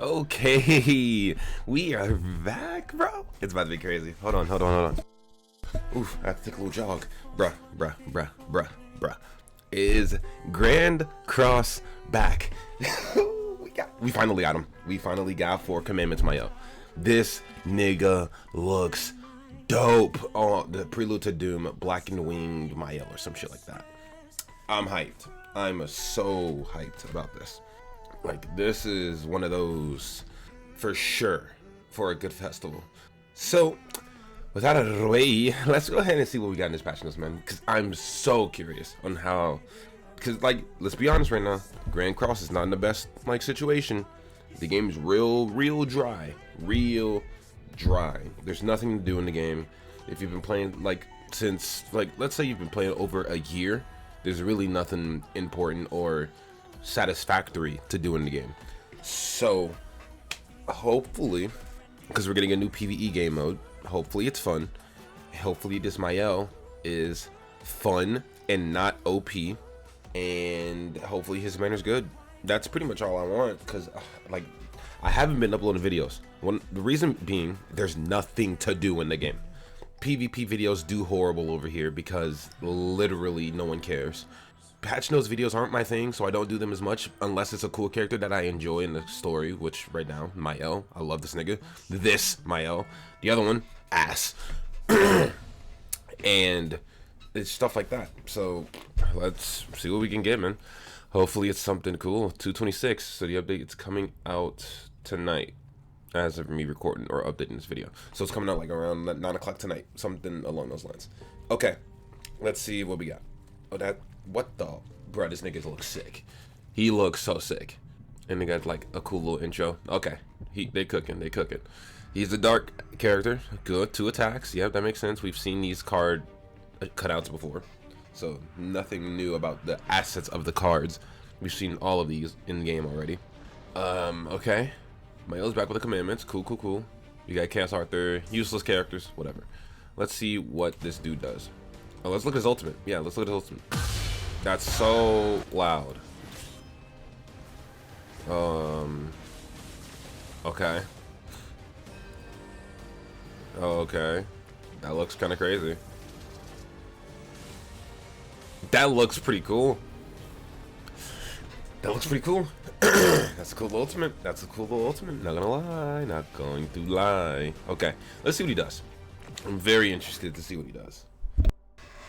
Okay, we are back, bro. It's about to be crazy. Hold on. Oof, I have to take a little jog. Bruh. Is Grandcross back? we finally got him. We finally got 4 commandments, Mayo. This nigga looks dope. Oh, the Prelude to Doom, Blackened Winged Mayo or some shit like that. I'm hyped. I'm so hyped about this. Like, this is one of those for sure for a good festival. So, without a way, let's go ahead and see what we got in this patch notes, man. Because I'm so curious on how. Because, like, let's be honest right now, Grandcross is not in the best, like, situation. The game is real dry. Real dry. There's nothing to do in the game. If you've been playing, like, since, like, let's say you've been playing over a year, there's really nothing important or satisfactory to do in the game. So hopefully, because we're getting a new PvE game mode, hopefully it's fun. Hopefully this MAEL is fun and not OP, and hopefully his manner's good. That's pretty much all I want, because like, I haven't been uploading videos. The reason being, there's nothing to do in the game. PvP videos do horrible over here because literally no one cares. Patch notes videos aren't my thing, so I don't do them as much unless it's a cool character that I enjoy in the story, which right now, MAEL. I love this nigga. This MAEL. The other one, ass. And it's stuff like that. So let's see what we can get, man. Hopefully it's something cool. 226, so the update is coming out tonight as of me recording or updating this video. So it's coming out like around 9 o'clock tonight, something along those lines. Okay, let's see what we got. Oh, what the, bro, this nigga looks sick. He looks so sick. And they got like a cool little intro. Okay, they cooking. He's a dark character. Good, 2 attacks. Yep, that makes sense. We've seen these card cutouts before, so nothing new about the assets of the cards. We've seen all of these in the game already. Okay, MAEL's back with the commandments. Cool. You got Chaos Arthur, useless characters, whatever. Let's see what this dude does. Oh, let's look at his ultimate. Yeah, let's look at his ultimate. That's so loud. Okay. Okay. That looks kind of crazy. That looks pretty cool. That's a cool ultimate. Not going to lie. Okay, let's see what he does. I'm very interested to see what he does.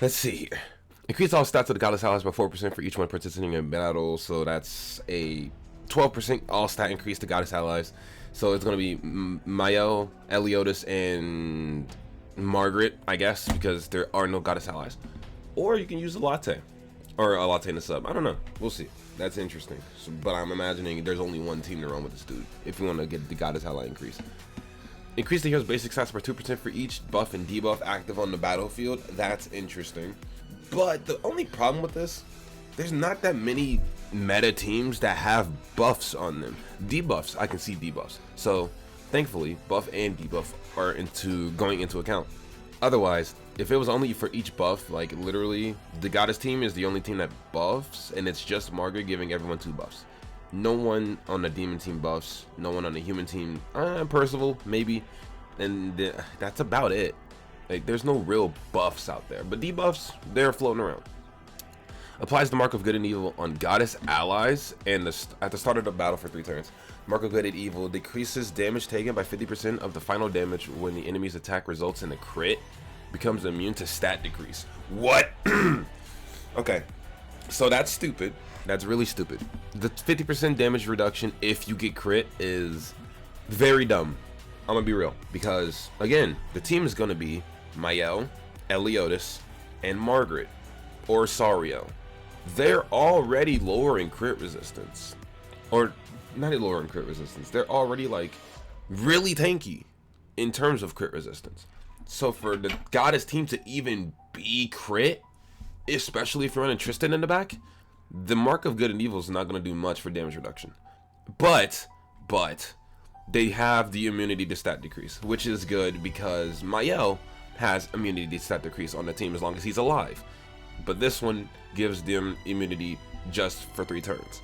Let's see here. Increase all stats of the goddess allies by 4% for each one participating in battle. So that's a 12% all stat increase to goddess allies. So it's going to be MAEL, Eliotis, and Margaret, I guess, because there are no goddess allies. Or you can use a latte. Or a latte in the sub. I don't know. We'll see. That's interesting. So, but I'm imagining there's only one team to run with this dude if you want to get the goddess ally increase. Increase the hero's basic stats by 2% for each buff and debuff active on the battlefield. That's interesting. But the only problem with this, there's not that many meta teams that have buffs on them. Debuffs, I can see debuffs. So thankfully, buff and debuff are going into account. Otherwise, if it was only for each buff, like literally, the goddess team is the only team that buffs, and it's just Margaret giving everyone 2 buffs. No one on the demon team buffs, no one on the human team, Percival, maybe, and that's about it. Like, there's no real buffs out there, but debuffs, they're floating around. Applies the Mark of Good and Evil on goddess allies and at the start of the battle for 3 turns. Mark of Good and Evil decreases damage taken by 50% of the final damage when the enemy's attack results in a crit. Becomes immune to stat decrease. What? Okay, so that's stupid. That's really stupid. The 50% damage reduction if you get crit is very dumb. I'm gonna be real, because again, the team is gonna be MAEL, Eliotis, and Margaret, or Sario. They're already lowering crit resistance, or not lowering crit resistance. They're already like really tanky in terms of crit resistance. So for the goddess team to even be crit, especially if you're running Tristan in the back, the Mark of Good and Evil is not going to do much for damage reduction. But they have the immunity to stat decrease, which is good because MAEL has immunity to stat decrease on the team as long as he's alive. But this one gives them immunity just for 3 turns.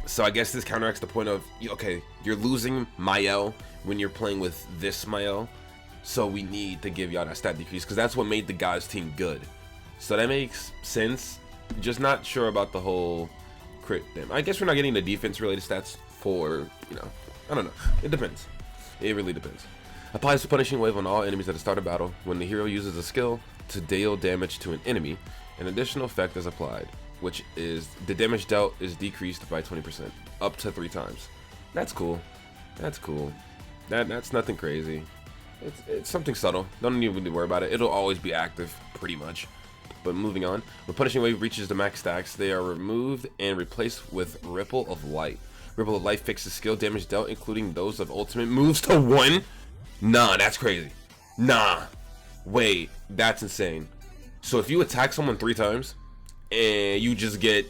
So I guess this counteracts the point of, okay, you're losing MAEL when you're playing with this MAEL, so we need to give y'all that stat decrease, because that's what made the guys team good. So that makes sense. Just not sure about the whole crit thing. I guess we're not getting the defense related stats for, I don't know. It depends. It really depends. Applies the punishing wave on all enemies at the start of battle. When the hero uses a skill to deal damage to an enemy, an additional effect is applied, which is the damage dealt is decreased by 20%, up to 3 times. That's cool. That's cool. That's nothing crazy. It's something subtle. Don't even worry about it. It'll always be active, pretty much. But moving on, when punishing wave reaches the max stacks, they are removed and replaced with Ripple of Light. Ripple of Light fixes skill damage dealt, including those of ultimate moves, to 1. Nah, that's crazy. Nah. Wait, that's insane. So if you attack someone 3 times, and you just get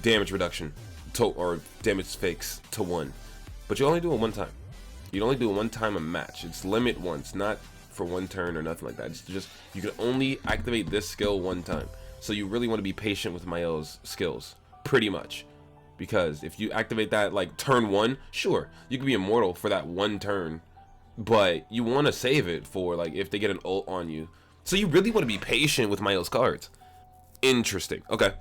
damage reduction, or damage fix to 1. But you only do it 1 time. You only do it 1 time a match. It's limit once, not for 1 turn or nothing like that. It's just, you can only activate this skill 1 time. So you really want to be patient with MAEL's skills, pretty much. Because if you activate that like turn 1, sure, you can be immortal for that 1 turn. But you want to save it for like if they get an ult on you. So you really want to be patient with MAEL's cards. Interesting. Okay.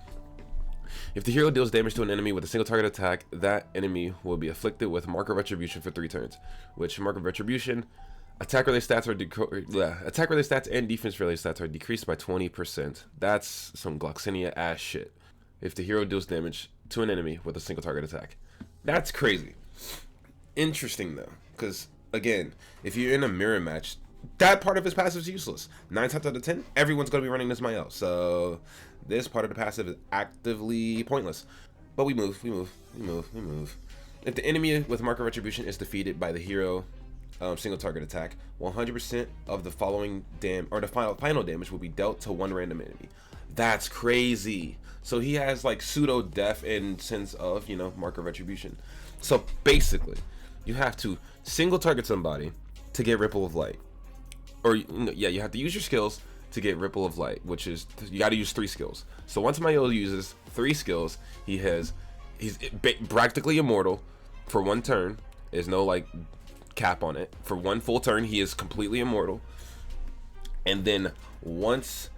If the hero deals damage to an enemy with a single target attack, that enemy will be afflicted with Mark of Retribution for 3 turns. Which Mark of Retribution, attack-related stats attack-related stats and defense-related stats are decreased by 20%. That's some Gloxinia ass shit. If the hero deals damage to an enemy with a single target attack, that's crazy. Interesting though, because again, if you're in a mirror match, that part of his passive is useless. 9 times out of 10, everyone's going to be running this MAEL. So this part of the passive is actively pointless. But we move. If the enemy with Mark of Retribution is defeated by the hero single target attack, 100% of the following final damage will be dealt to 1 random enemy. That's crazy. So he has like pseudo death in sense of, Mark of Retribution. So basically, you have to single target somebody to get Ripple of Light. Or you have to use your skills to get Ripple of Light, which is you got to use 3 skills. So once MAEL uses 3 skills, he's practically immortal for 1 turn. There's no like cap on it. For 1 full turn, he is completely immortal. And then once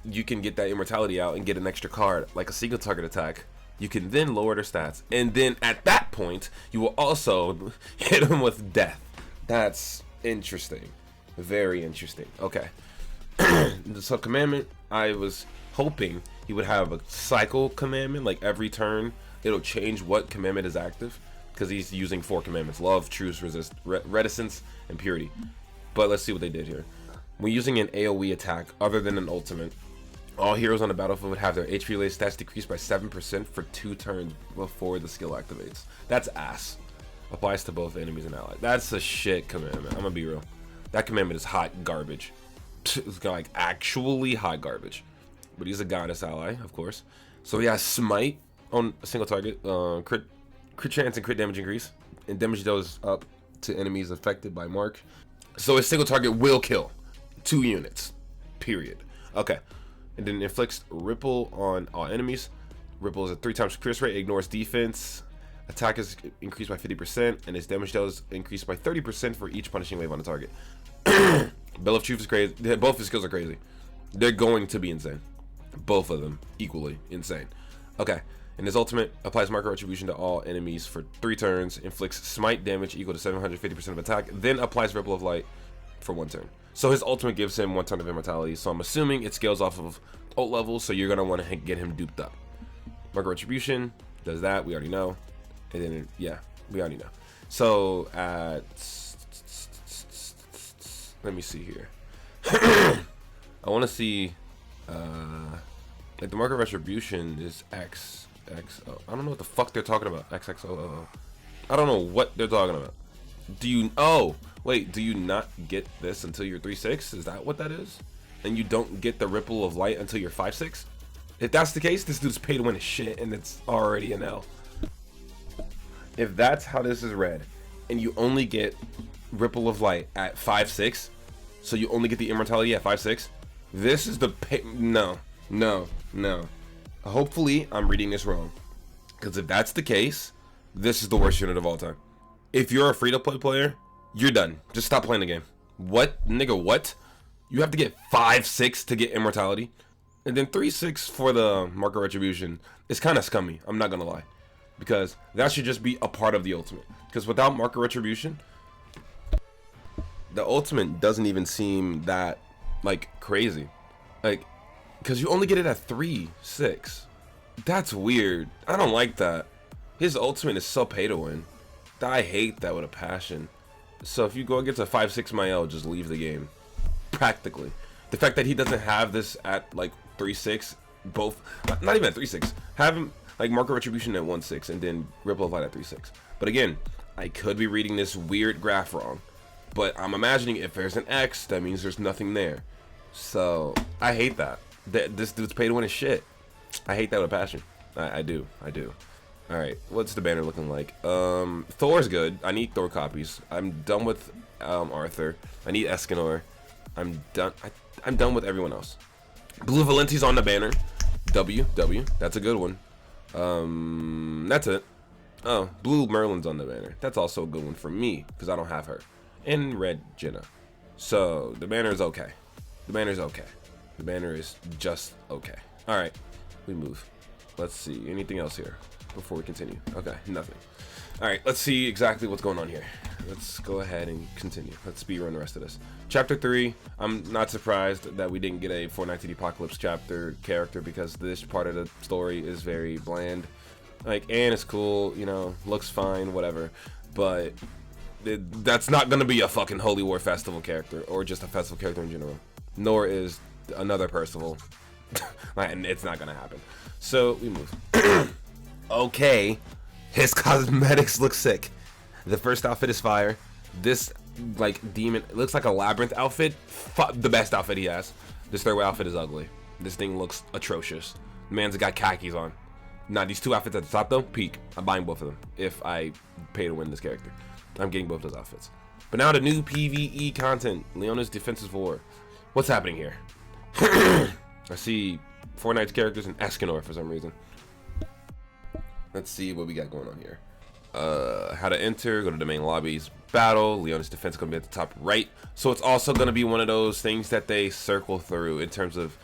you can get that immortality out and get an extra card like a single target attack, you can then lower their stats. And then at that point, you will also hit him with death. That's interesting. Very interesting. Okay. So commandment, I was hoping he would have a cycle commandment, like every turn it'll change what commandment is active, because he's using 4 commandments: love, truce, reticence, and purity. But let's see what they did here. When using an AoE attack other than an ultimate, all heroes on the battlefield would have their HP related stats decreased by 7% for 2 turns before the skill activates. That's ass. Applies to both enemies and allies. That's a shit commandment. I'm gonna be real. That commandment is hot garbage. It's like actually hot garbage. But he's a goddess ally, of course. So he has smite on a single target, crit chance and crit damage increase, and damage goes up to enemies affected by mark. So his single target will kill 2 units. Period. Okay. And then inflicts ripple on all enemies. Ripple is a 3 times crit rate, ignores defense. Attack is increased by 50%, and his damage dealt is increased by 30% for each punishing wave on the target. Bell of Truth is crazy. Both his skills are crazy. They're going to be insane. Both of them equally insane. Okay. And his ultimate applies Mark of Retribution to all enemies for 3 turns, inflicts smite damage equal to 750% of attack, then applies Ripple of Light for 1 turn. So his ultimate gives him 1 turn of immortality. So I'm assuming it scales off of ult levels, so you're going to want to get him duped up. Mark of Retribution does that. We already know. And then, yeah, we already know. So let me see here. I want to see, like the Mark of Retribution is XXO. I don't know what the fuck they're talking about. XXO. I don't know what they're talking about. Do you not get this until you're 3/6? Is that what that is? And you don't get the Ripple of Light until you're 5/6? If that's the case, this dude's pay to win as shit, and it's already an L. If that's how this is read, and you only get Ripple of Light at 5/6, so you only get the immortality at 5/6, this is the pay. No. Hopefully, I'm reading this wrong. Because if that's the case, this is the worst unit of all time. If you're a free-to-play player, you're done. Just stop playing the game. What? Nigga, what? You have to get 5-6 to get immortality? And then 3-6 for the Mark of Retribution is kind of scummy. I'm not going to lie. Because that should just be a part of the ultimate. Because without Mark of Retribution, the ultimate doesn't even seem that, like, crazy. Like, because you only get it at 3-6. That's weird. I don't like that. His ultimate is so pay to win. I hate that with a passion. So if you go against a 5-6 MAEL, just leave the game. Practically. The fact that he doesn't have this at like 3-6, both, not even at 3-6, have him like Mark of Retribution at 1-6 and then Ripple of Light at 3-6. But again, I could be reading this weird graph wrong. But I'm imagining if there's an X, that means there's nothing there. So I hate that. This dude's pay to win as shit. I hate that with a passion. I do. Alright, what's the banner looking like? Thor's good. I need Thor copies. I'm done with Arthur. I need Escanor. I'm done. I'm done with everyone else. Blue Valenti's on the banner. W. That's a good one. That's it. Oh, Blue Merlin's on the banner. That's also a good one for me, because I don't have her. And Red Jenna. So, the banner is okay. The banner is okay. The banner is just okay. Alright, we move. Let's see. Anything else here before we continue? Okay, nothing. Alright, let's see exactly what's going on here. Let's go ahead and continue. Let's speedrun the rest of this. Chapter 3, I'm not surprised that we didn't get a Fortnite the Apocalypse chapter character because this part of the story is very bland. Like, and it's cool, you know, looks fine, whatever. But that's not going to be a fucking Holy War Festival character or just a festival character in general. Nor is another Percival. And it's not going to happen. So, we move. Okay. His cosmetics look sick. The first outfit is fire. This, like, demon, it looks like a labyrinth outfit. The best outfit he has. This third outfit is ugly. This thing looks atrocious. The man's got khakis on. Now, these two outfits at the top, though, peak. I'm buying both of them if I pay to win this character. I'm getting both those outfits. But now the new PvE content. Leona's Defensive War. What's happening here? I see Fortnite's characters and Escanor for some reason. Let's see what we got going on here. How to enter, go to the main lobbies, battle. Leona's defense is going to be at the top right. So it's also going to be one of those things that they circle through in terms of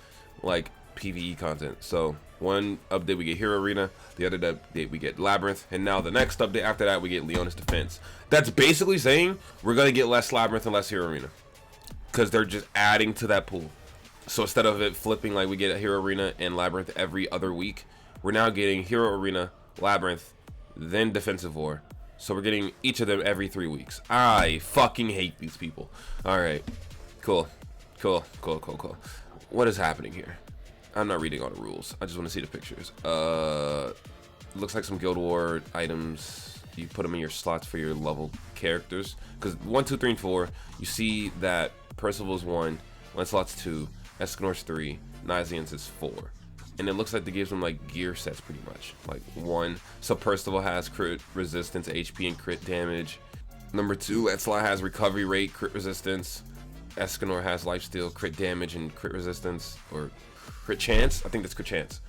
like PvE content. So one update we get Hero Arena, the other update we get Labyrinth, and now the next update after that we get Leona's Defense. That's basically saying we're going to get less Labyrinth and less Hero Arena because they're just adding to that pool. So instead of it flipping like we get a Hero Arena and Labyrinth every other week, we're now getting Hero Arena, Labyrinth, then Defensive War. So we're getting each of them every 3 weeks. I fucking hate these people. Alright. Cool. What is happening here? I'm not reading all the rules. I just want to see the pictures. Looks like some Guild War items. You put them in your slots for your level characters. Because 1, 2, 3, and 4, you see that Percival's 1, Lancelot's 2, Escanor's 3, Nizian's is 4. And it looks like they gives them like gear sets pretty much. Like 1, so Percival has crit resistance, HP, and crit damage. Number 2, Lancelot has recovery rate, crit resistance. Escanor has lifesteal, crit damage, and crit resistance, or crit chance. I think that's crit chance.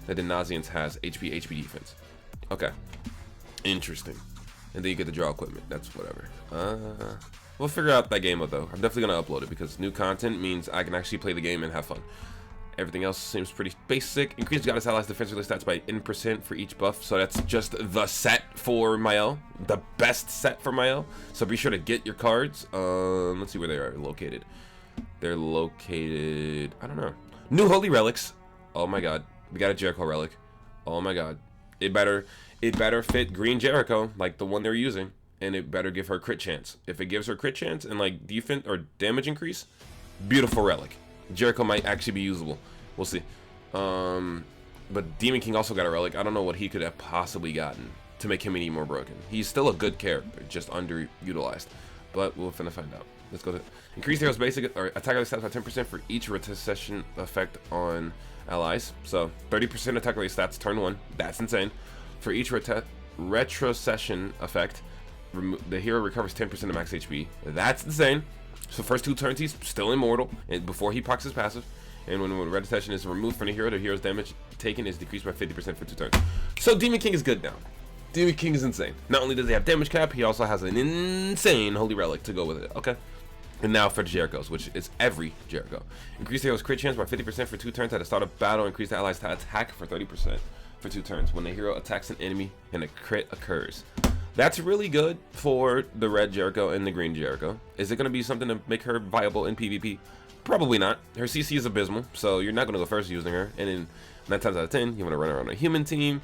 And then Nizian's has HP defense. Okay, interesting. And then you get the draw equipment. That's whatever. We'll figure out that game mode though. I'm definitely gonna upload it because new content means I can actually play the game and have fun. Everything else seems pretty basic. Increase Goddess Allies defensive stats by N% for each buff. So that's just the set for MAEL. The best set for MAEL. So be sure to get your cards. Let's see where they are located. They're located, I don't know. New Holy Relics. Oh my god. We got a Jericho relic. Oh my god. It better fit Green Jericho, like the one they're using. And it better give her crit chance. If it gives her crit chance and like defense or damage increase, beautiful relic. Jericho might actually be usable. We'll see. But Demon King also got a relic. I don't know what he could have possibly gotten to make him any more broken. He's still a good character, just underutilized. But we'll finna find out. Let's go to increase hero's basic or attack rate stats by 10% for each retrocession effect on allies. So 30% attack rate stats turn 1. That's insane. For each retrocession effect, the hero recovers 10% of max HP. That's insane. So first 2 turns he's still immortal and before he procs his passive. And when red detection is removed from the hero's damage taken is decreased by 50% for 2 turns. So Demon King is good now. Demon King is insane. Not only does he have damage cap, he also has an insane Holy Relic to go with it. Okay. And now for Jericho's, which is every Jericho. Increase the hero's crit chance by 50% for 2 turns at the start of battle. Increase the allies to attack for 30% for 2 turns when the hero attacks an enemy and a crit occurs. That's really good for the red Jericho and the green Jericho. Is it going to be something to make her viable in PvP? Probably not. Her CC is abysmal, so you're not going to go first using her. And in 9 times out of 10, you want to run around a human team.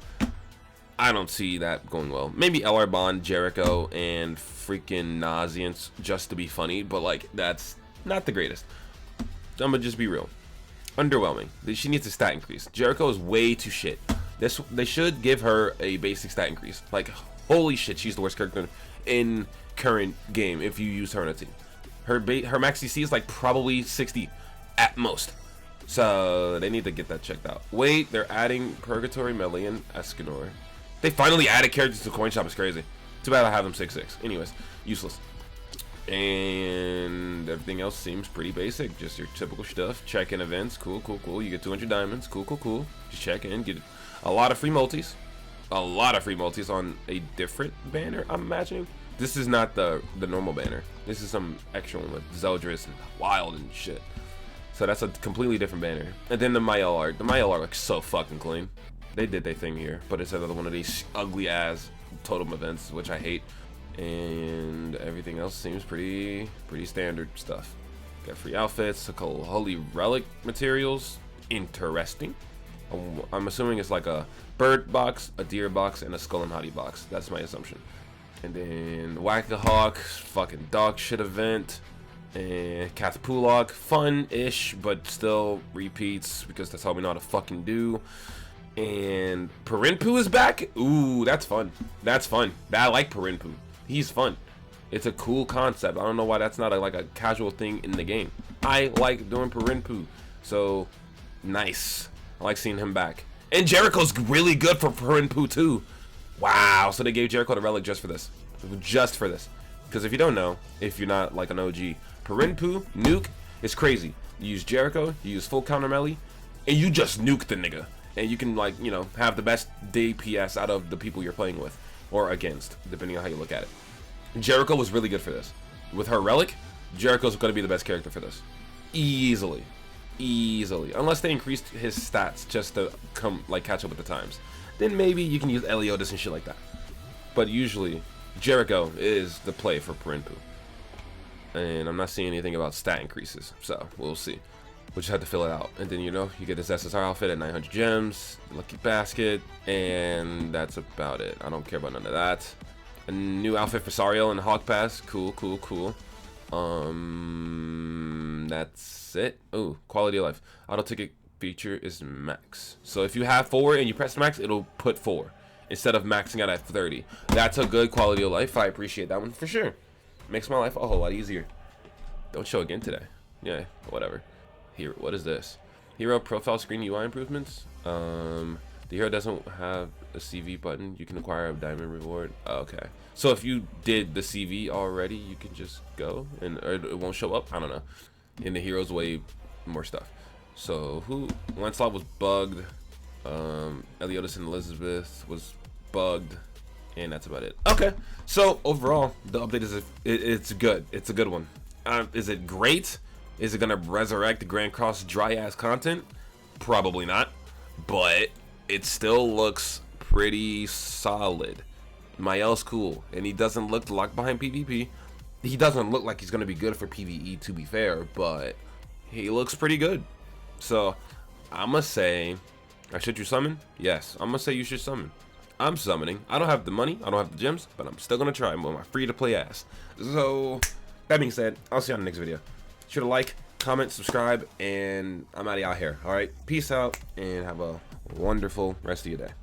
I don't see that going well. Maybe LR Bond, Jericho, and freaking Nauseance just to be funny, but like that's not the greatest. I'm gonna just be real. Underwhelming. She needs a stat increase. Jericho is way too shit. They should give her a basic stat increase. Like holy shit, she's the worst character in current game if you use her on a team. Her max CC is like probably 60 at most. So they need to get that checked out. Wait, they're adding Purgatory, Melee, and Escanor. They finally added characters to Coin Shop. It's crazy. Too bad I have them 6-6. Anyways, useless. And everything else seems pretty basic. Just your typical stuff. Check-in events. Cool, cool, cool. You get 200 diamonds. Cool, cool, cool. Just check in. Get a lot of free multis. A lot of free multis on a different banner, I'm imagining. This is not the normal banner. This is some extra one with Zeldris and Wild and shit. So that's a completely different banner. And then the MAEL art. The MAEL art looks so fucking clean. They did their thing here, but it's another one of these ugly ass totem events, which I hate. And everything else seems pretty standard stuff. Got free outfits, a couple Holy Relic materials. Interesting. I'm assuming it's like a bird box, a deer box, and a Skull and Hottie box. That's my assumption. And then Whack-a-Hawk, fucking dog shit event. And Kath Pulak, fun-ish, but still repeats because that's all we know how to fucking do. And Parinpu is back. Ooh, that's fun. That's fun. I like Parinpu. He's fun. It's a cool concept. I don't know why that's not like a casual thing in the game. I like doing Parinpu. So nice. I like seeing him back. And Jericho's really good for Parinpu too. Wow. So they gave Jericho the relic just for this. Just for this. Because if you don't know, if you're not like an OG, Parinpu nuke is crazy. You use Jericho, you use full counter melee, and you just nuke the nigga. And you can, like, you know, have the best DPS out of the people you're playing with or against, depending on how you look at it. Jericho was really good for this. With her relic, Jericho's going to be the best character for this. Easily. Easily. Unless they increased his stats just to catch up with the times. Then maybe you can use Eliotis and shit like that. But usually, Jericho is the play for Parinpu. And I'm not seeing anything about stat increases, so we'll see. We just have to fill it out. And then, you know, you get this SSR outfit at 900 gems, lucky basket, and that's about it. I don't care about none of that. A new outfit for Sariel and Hawk Pass. Cool, cool, cool. That's it. Oh, quality of life. Auto ticket feature is max. So if you have 4 and you press max, it'll put 4 instead of maxing out at 30. That's a good quality of life. I appreciate that one for sure. Makes my life a whole lot easier. Don't show again today. Yeah, whatever. Here, what is this? Hero profile screen UI improvements. The hero doesn't have a CV button. You can acquire a diamond reward. Okay. So if you did the CV already, you can just go and or it won't show up. I don't know. In the hero's way, more stuff. So Lancelot was bugged. Eliotis and Elizabeth was bugged. And that's about it. Okay. So overall, the update is it's good. It's a good one. Is it great? Is it gonna resurrect Grandcross dry ass content? Probably not, but it still looks pretty solid. MAEL's cool, and he doesn't look locked behind PvP. He doesn't look like he's gonna be good for PvE, to be fair, but he looks pretty good. So I'ma say, should you summon? Yes, I'm gonna say you should summon. I'm summoning. I don't have the money, I don't have the gems, but I'm still gonna try with my free-to-play ass. So that being said, I'll see you on the next video. Sure to like, comment, subscribe, and I'm out of y'all here. All right, peace out, and have a wonderful rest of your day.